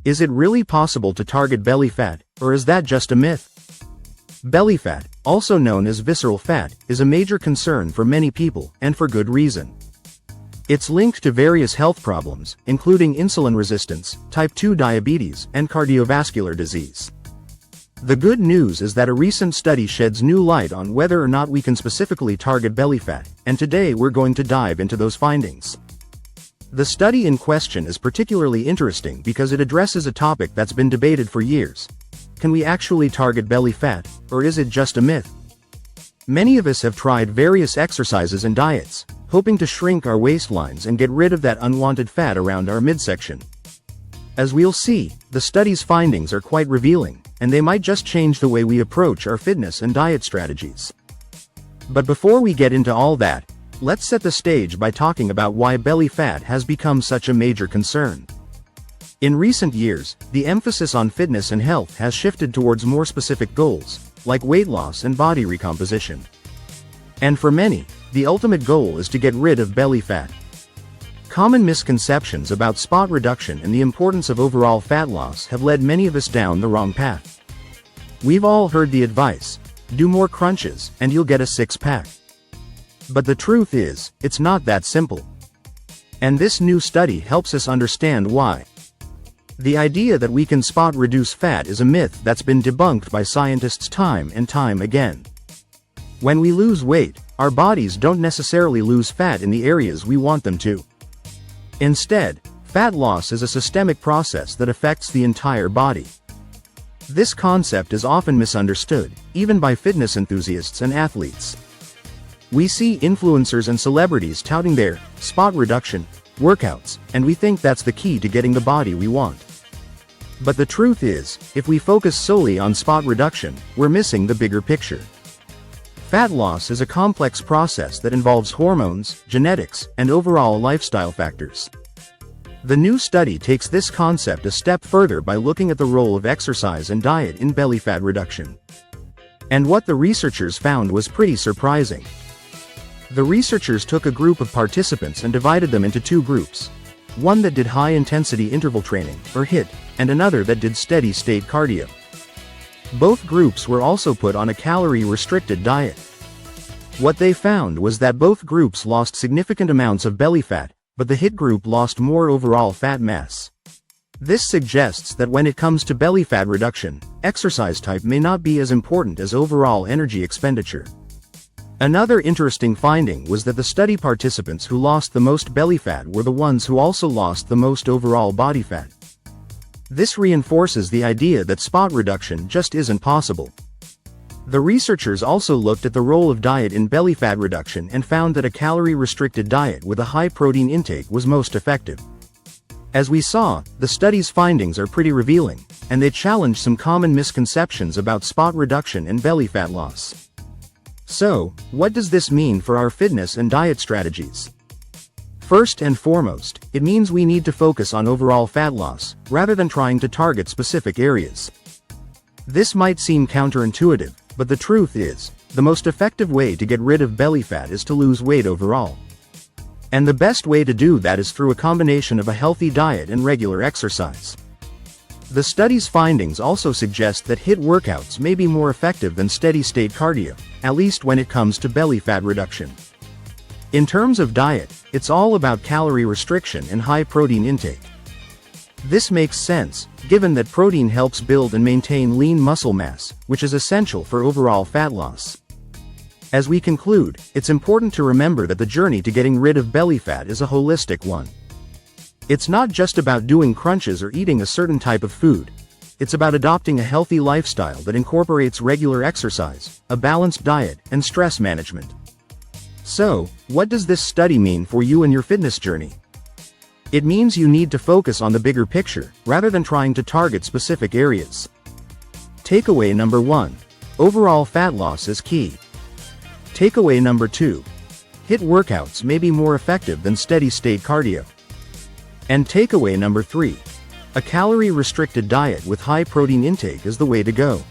Is it really possible to target belly fat, or is that just a myth? Belly fat, also known as visceral fat, is a major concern for many people, and for good reason. It's linked to various health problems, including insulin resistance, type 2 diabetes, and cardiovascular disease. The good news is that a recent study sheds new light on whether or not we can specifically target belly fat, and today we're going to dive into those findings. The study in question is particularly interesting because it addresses a topic that's been debated for years. Can we actually target belly fat, or is it just a myth? Many of us have tried various exercises and diets, hoping to shrink our waistlines and get rid of that unwanted fat around our midsection. As we'll see, the study's findings are quite revealing, and they might just change the way we approach our fitness and diet strategies. But before we get into all that, let's set the stage by talking about why belly fat has become such a major concern. In recent years, the emphasis on fitness and health has shifted towards more specific goals, like weight loss and body recomposition. And for many, the ultimate goal is to get rid of belly fat. Common misconceptions about spot reduction and the importance of overall fat loss have led many of us down the wrong path. We've all heard the advice, do more crunches, and you'll get a six-pack. But the truth is, it's not that simple. And this new study helps us understand why. The idea that we can spot reduce fat is a myth that's been debunked by scientists time and time again. When we lose weight, our bodies don't necessarily lose fat in the areas we want them to. Instead, fat loss is a systemic process that affects the entire body. This concept is often misunderstood, even by fitness enthusiasts and athletes. We see influencers and celebrities touting their spot reduction workouts, and we think that's the key to getting the body we want. But the truth is, if we focus solely on spot reduction, we're missing the bigger picture. Fat loss is a complex process that involves hormones, genetics, and overall lifestyle factors. The new study takes this concept a step further by looking at the role of exercise and diet in belly fat reduction. And what the researchers found was pretty surprising. The researchers took a group of participants and divided them into two groups. One that did high-intensity interval training, or HIIT, and another that did steady-state cardio. Both groups were also put on a calorie-restricted diet. What they found was that both groups lost significant amounts of belly fat, but the HIIT group lost more overall fat mass. This suggests that when it comes to belly fat reduction, exercise type may not be as important as overall energy expenditure. Another interesting finding was that the study participants who lost the most belly fat were the ones who also lost the most overall body fat. This reinforces the idea that spot reduction just isn't possible. The researchers also looked at the role of diet in belly fat reduction and found that a calorie-restricted diet with a high protein intake was most effective. As we saw, the study's findings are pretty revealing, and they challenge some common misconceptions about spot reduction and belly fat loss. So, what does this mean for our fitness and diet strategies? First and foremost, it means we need to focus on overall fat loss, rather than trying to target specific areas. This might seem counterintuitive, but the truth is, the most effective way to get rid of belly fat is to lose weight overall. And the best way to do that is through a combination of a healthy diet and regular exercise. The study's findings also suggest that HIIT workouts may be more effective than steady-state cardio, at least when it comes to belly fat reduction. In terms of diet, it's all about calorie restriction and high protein intake. This makes sense, given that protein helps build and maintain lean muscle mass, which is essential for overall fat loss. As we conclude, it's important to remember that the journey to getting rid of belly fat is a holistic one. It's not just about doing crunches or eating a certain type of food. It's about adopting a healthy lifestyle that incorporates regular exercise, a balanced diet, and stress management. So, what does this study mean for you and your fitness journey? It means you need to focus on the bigger picture, rather than trying to target specific areas. Takeaway number 1. Overall fat loss is key. Takeaway number 2. HIIT workouts may be more effective than steady-state cardio. And takeaway number 3. A calorie-restricted diet with high protein intake is the way to go.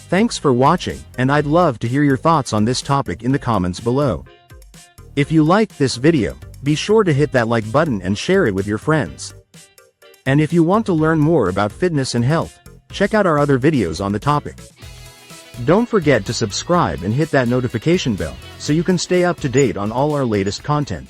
Thanks for watching, and I'd love to hear your thoughts on this topic in the comments below. If you liked this video, be sure to hit that like button and share it with your friends. And if you want to learn more about fitness and health, check out our other videos on the topic. Don't forget to subscribe and hit that notification bell, so you can stay up to date on all our latest content.